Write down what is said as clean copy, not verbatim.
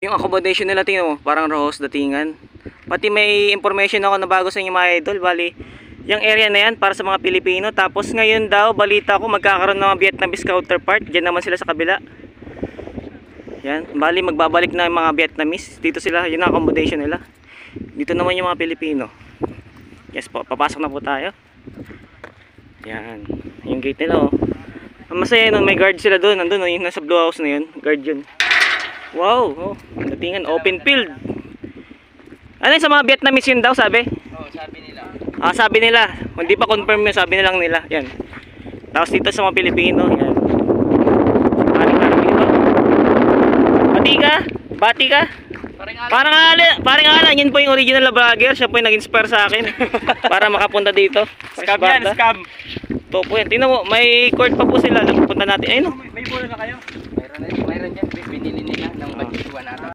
Yung accommodation nila, tingnan mo, parang row house datingan. Pati may information ako na bago sa inyo mga idol. Bali, yung area na yan para sa mga Pilipino. Tapos ngayon daw, balita ko magkakaroon ng mga Vietnamese counterpart. Diyan naman sila sa kabila. Yan, bali magbabalik na yung mga Vietnamese. Dito sila, yun ang accommodation nila. Dito naman yung mga Pilipino. Yes po, papasok na po tayo. Yan, yung gate nila oh. Ang masaya nun, may guard sila doon. Nandun, yung nasa blue house na yun. Guard yun. Wow, oh, datingan, open field. Ano yung sa mga Vietnamese yun daw, sabi? Oo, sabi nila. Ah, sabi nila. Hindi pa confirm yun, sabi nilang nila. Yan. Tapos dito sa mga Pilipino, yan. Bati ka? Bati ka? Parang ala, yun po yung original na vlogger. Siya po yung nag-inspire sa akin. Para makapunta dito. Scam yan, scam. Ito po yan. Tingnan mo, may court pa po sila. Punta natin. Ayun. May bola na kayo? Mayroon dyan. Binili nila ng budget 1 araw.